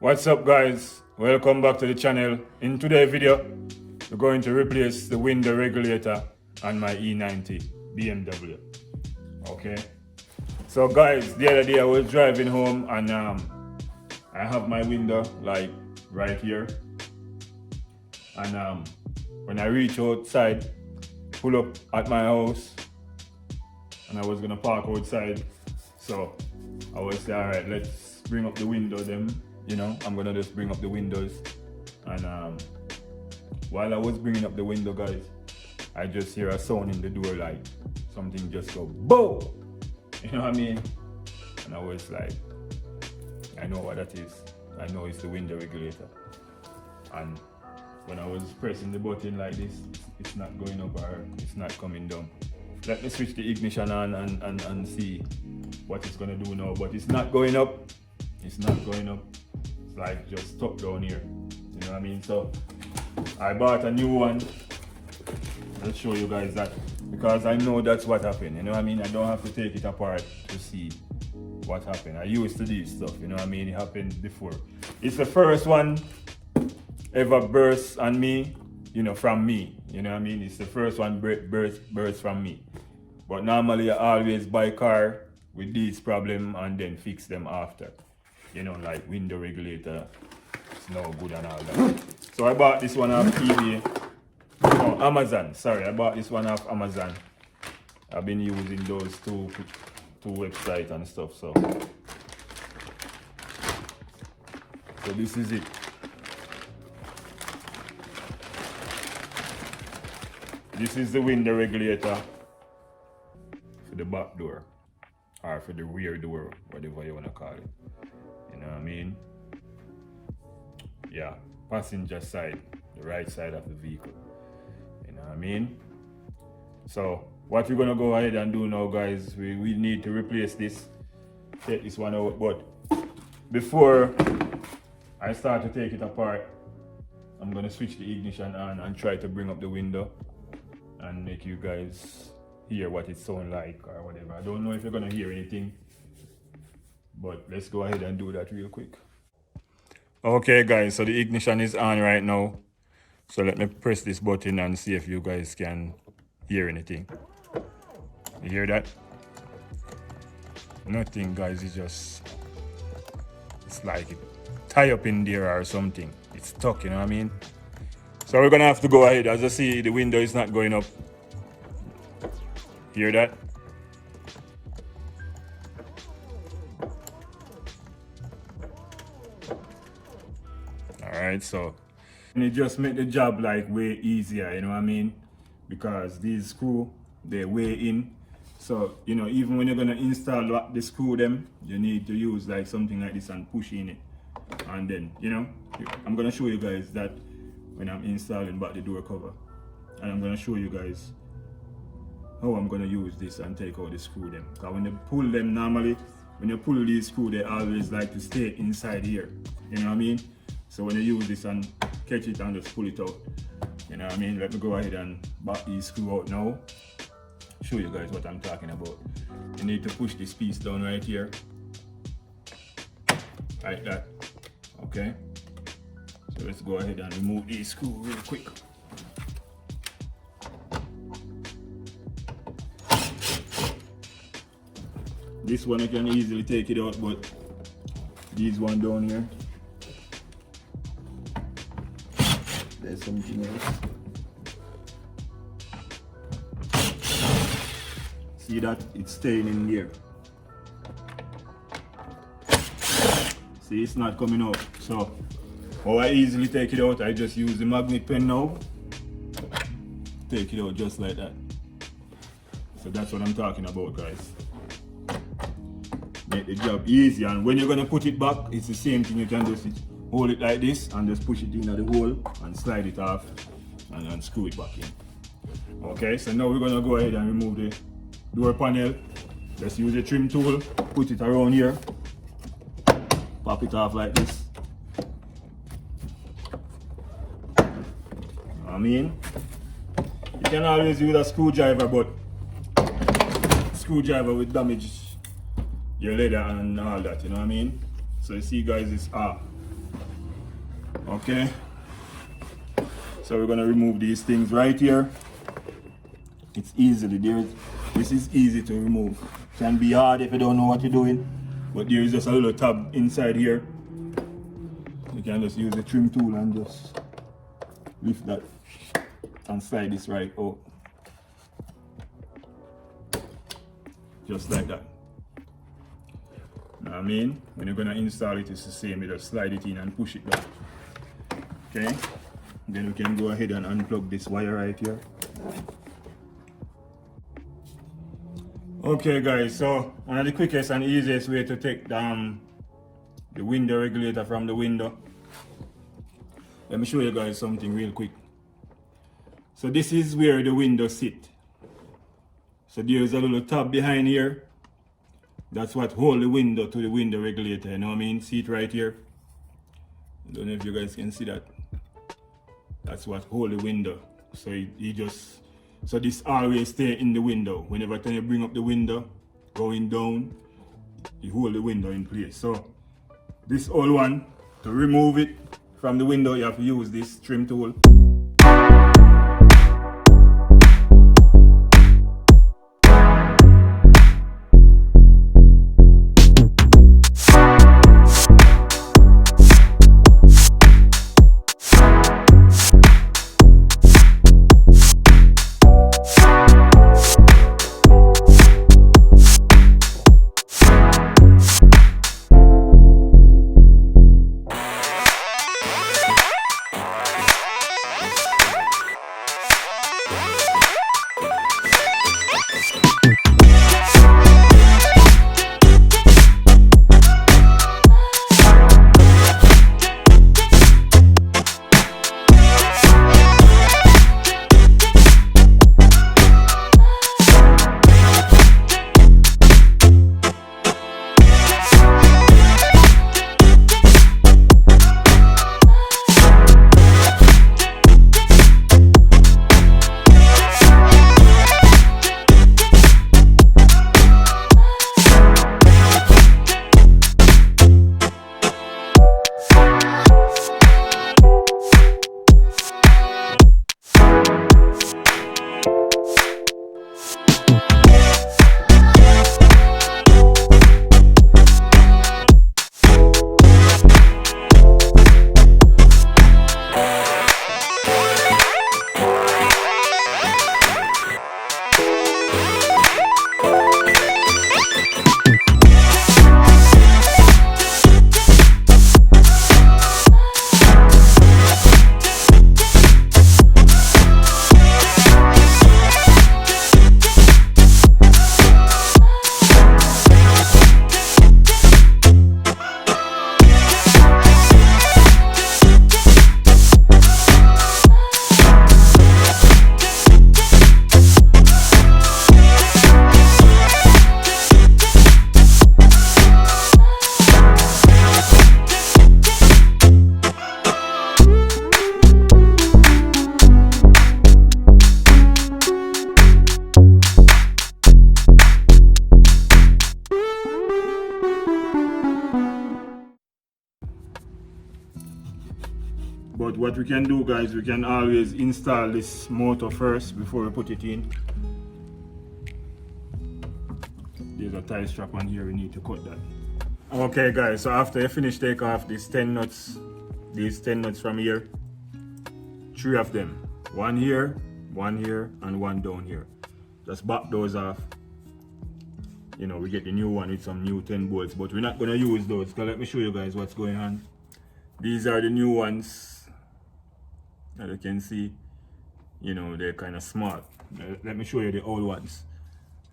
What's up guys, welcome back to the channel. In today's video we're going to replace the window regulator on my E90 BMW. Okay, so guys, the other day I was driving home and I have my window like right here, and when I reach outside, pull up at my house, and I was gonna park outside, so I was say, all right, let's bring up the window them. You know, I'm gonna just bring up the windows, and while I was bringing up the window, guys, I just hear a sound in the door, like something just go boom. You know what I mean? And I was like, I know what that is. I know it's the window regulator. And when I was pressing the button like this, it's not going up or it's not coming down. Let me switch the ignition on and see what it's gonna do now. But it's not going up. It's not going up. It's like just stuck down here. You know what I mean? So I bought a new one. I'll show you guys that, because I know that's what happened. You know what I mean? I don't have to take it apart to see what happened. I used to do stuff. You know what I mean? It happened before. It's the first one ever burst on me, you know, from me. You know what I mean? It's the first one burst from me. But normally I always buy car with these problems and then fix them after. You know, like window regulator, it's no good and all that. So I bought this one off eBay. No, Amazon. Sorry, I bought this one off Amazon. I've been using those two websites and stuff. So this is it. This is the window regulator for the back door, or for the rear door, whatever you want to call it. You know what I mean? Yeah, passenger side, the right side of the vehicle. You know what I mean? So what we're gonna go ahead and do now, guys, we need to replace this, take this one out. But before I start to take it apart, I'm gonna switch the ignition on and try to bring up the window and make you guys hear what it sounds like or whatever. I don't know if you're gonna hear anything, but let's go ahead and do that real quick. Okay guys, so the ignition is on right now. So let me press this button and see if you guys can hear anything. You hear that? Nothing, guys. It's like it tie up in there or something. It's stuck, you know what I mean? So we're gonna have to go ahead. As you see, the window is not going up. Hear that? Alright, so and it just make the job like way easier, you know what I mean? Because these screws, they weigh in. So, you know, even when you're gonna install the screw them, you need to use like something like this and push in it. And then, you know, I'm gonna show you guys that when I'm installing back the door cover. And I'm gonna show you guys how I'm gonna use this and take out the screw them. Because when you pull them normally, when you pull these screws, they always like to stay inside here. You know what I mean? So when you use this and catch it and just pull it out. You know what I mean? Let me go ahead and back these screws out now. Show you guys what I'm talking about. You need to push this piece down right here. Like that. Okay? So let's go ahead and remove these screws real quick. This one I can easily take it out, but these one down here, there's something else. See that? It's staying in here. See, it's not coming out. So how I easily take it out, I just use the magnet pen now. Take it out just like that. So that's what I'm talking about, guys. Make the job easy, and when you're gonna put it back, it's the same thing. You can just hold it like this and just push it into the hole and slide it off and screw it back in. Okay, so now we're gonna go ahead and remove the door panel. Just use the trim tool, put it around here, pop it off like this. You know what I mean? You can always use a screwdriver, but screwdriver will damage your leather and all that, you know what I mean? So you see guys, it's Okay, so we're gonna remove these things right here. It's easily there. This is easy to remove. Can be hard if you don't know what you're doing, but there is just a little tab inside here. You can just use the trim tool and just lift that and slide this right out. Just like that. Know what I mean? When you're gonna install it, it's the same. You just slide it in and push it down. Okay? Then we can go ahead and unplug this wire right here. Okay guys, so one of the quickest and easiest way to take the window regulator from the window. Let me show you guys something real quick. So this is where the window sit. So there's a little tab behind here. That's what hold the window to the window regulator, you know what I mean? See it right here? I don't know if you guys can see that. That's what hold the window. So so this always stay in the window. Whenever time you bring up the window, going down, you hold the window in place. So this old one, to remove it from the window, you have to use this trim tool. But what we can do, guys, we can always install this motor first before we put it in. There's a tie strap on here, we need to cut that. Okay guys, so after you finish take off these 10 nuts from here, 3 of them, one here, and one down here. Just back those off. You know, we get the new one with some new 10 bolts, but we're not gonna use those, because let me show you guys what's going on. These are the new ones, as you can see. You know, they're kind of small. Let me show you the old ones.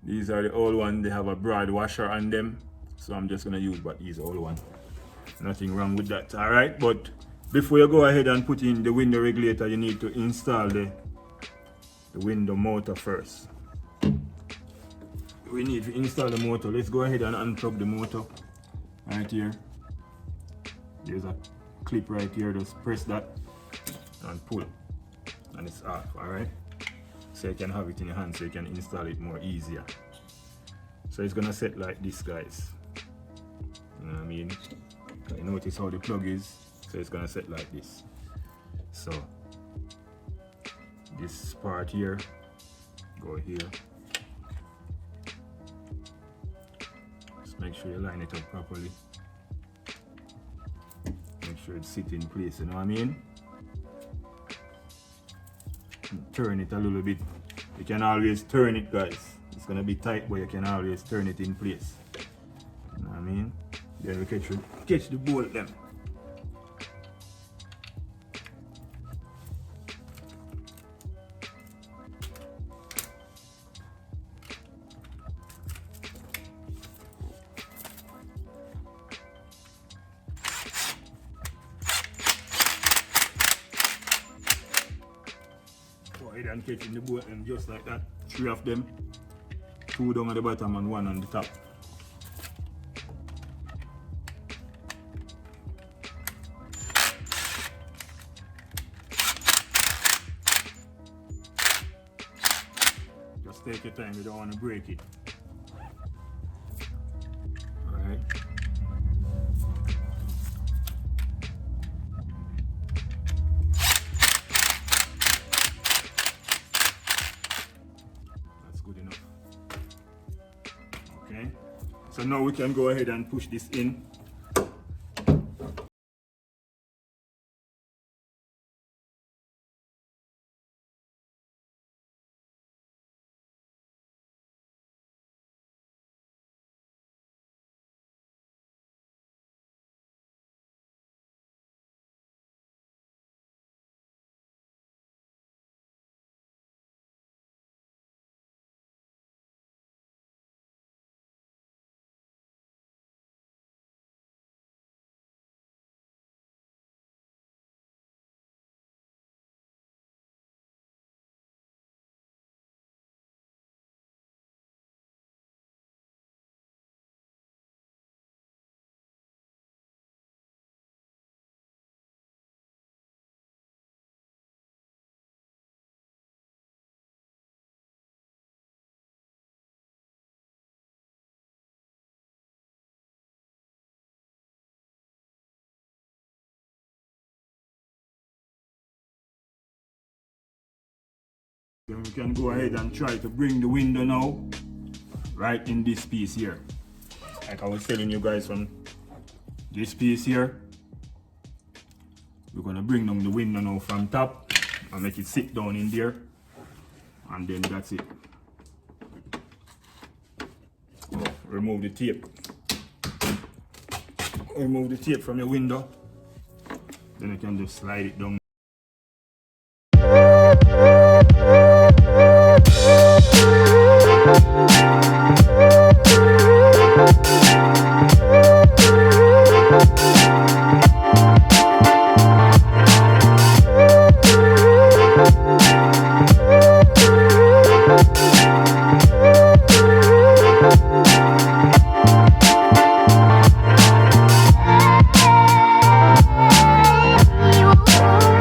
These are the old ones, they have a broad washer on them, so I'm just gonna use but these old ones. Nothing wrong with that, all right? But before you go ahead and put in the window regulator, you need to install the window motor first. We need to install the motor. Let's go ahead and unplug the motor right here. There's a clip right here, just press that and pull, and it's off, all right? So you can have it in your hand so you can install it more easier. So it's gonna set like this, guys. You know what I mean? You notice how the plug is, so it's gonna set like this. So this part here, go here. Just make sure you line it up properly. Make sure it sits in place, you know what I mean? And turn it a little bit. You can always turn it, guys. It's gonna be tight, but you can always turn it in place. You know what I mean? Then we catch the bolt then. Go ahead and catch in the bolt and just like that. 3 of them. 2 down at the bottom and 1 on the top. Just take your time, you don't want to break it. Alright. That's good enough. Okay. So now we can go ahead and push this in. Then we can go ahead and try to bring the window now right in this piece here. Like I was telling you guys, from this piece here, we're gonna bring down the window now from top and make it sit down in there, and then that's it. Remove the tape. Remove the tape from the window, then you can just slide it down. You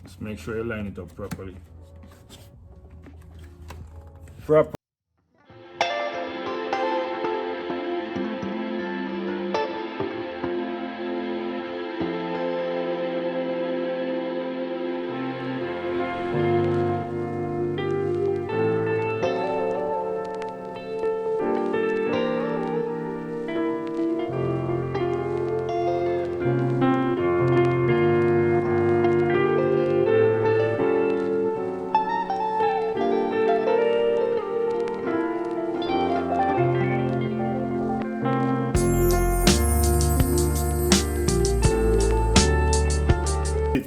Just make sure you line it up properly.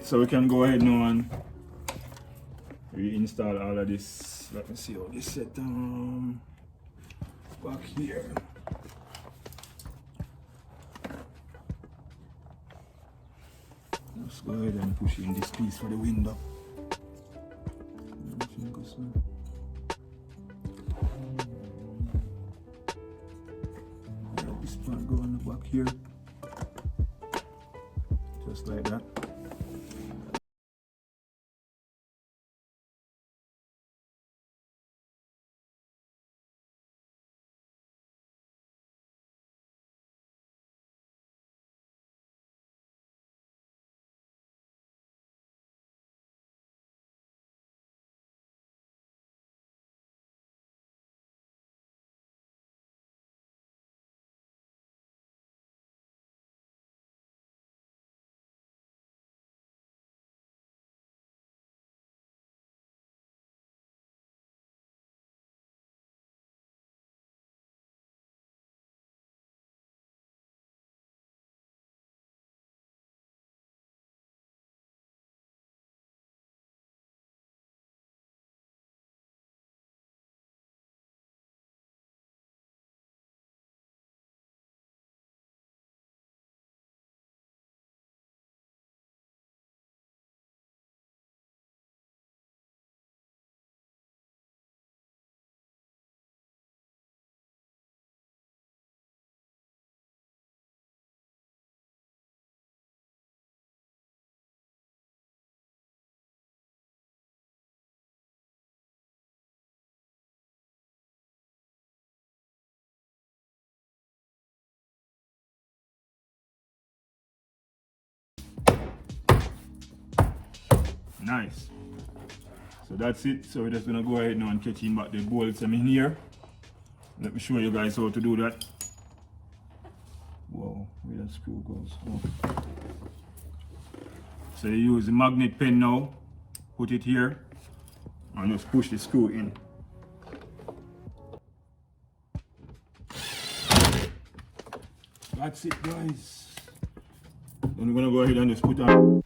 So we can go ahead now and reinstall all of this. Let me see how this set back here. Let's go ahead and push in this piece for the window. This part go on the back here, just like that. Nice. So that's it. So we're just gonna go ahead now and catch in back the bolts in here. Let me show you guys how to do that. Whoa, where that screw goes. Oh. So you use the magnet pen now, put it here, and just push the screw in. That's it, guys. Then we're gonna go ahead and just put on.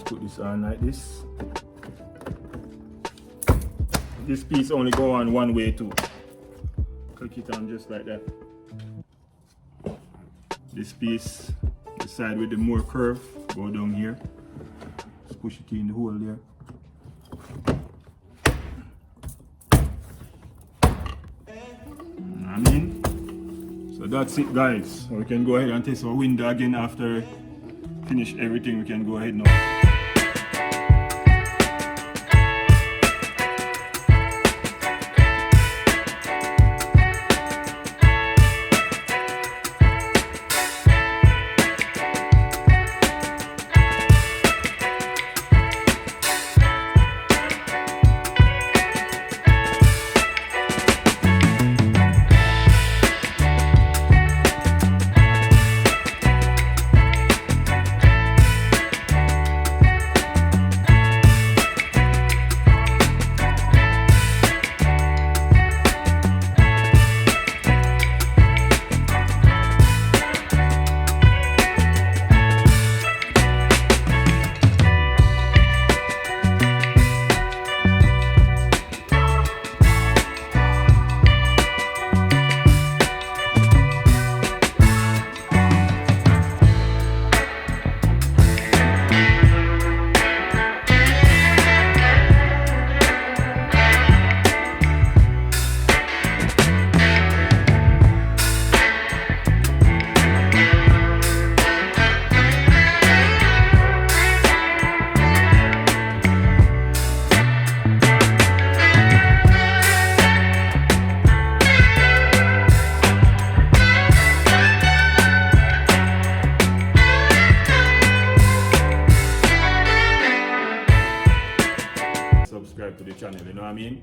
Put this on like this. This piece only go on one way too. Click it on just like that. This piece, the side with the more curve, go down here. Just push it in the hole there. So that's it, guys. So we can go ahead and test our window again after finish everything. We can go ahead now. subscribe to the channel, you know what I mean?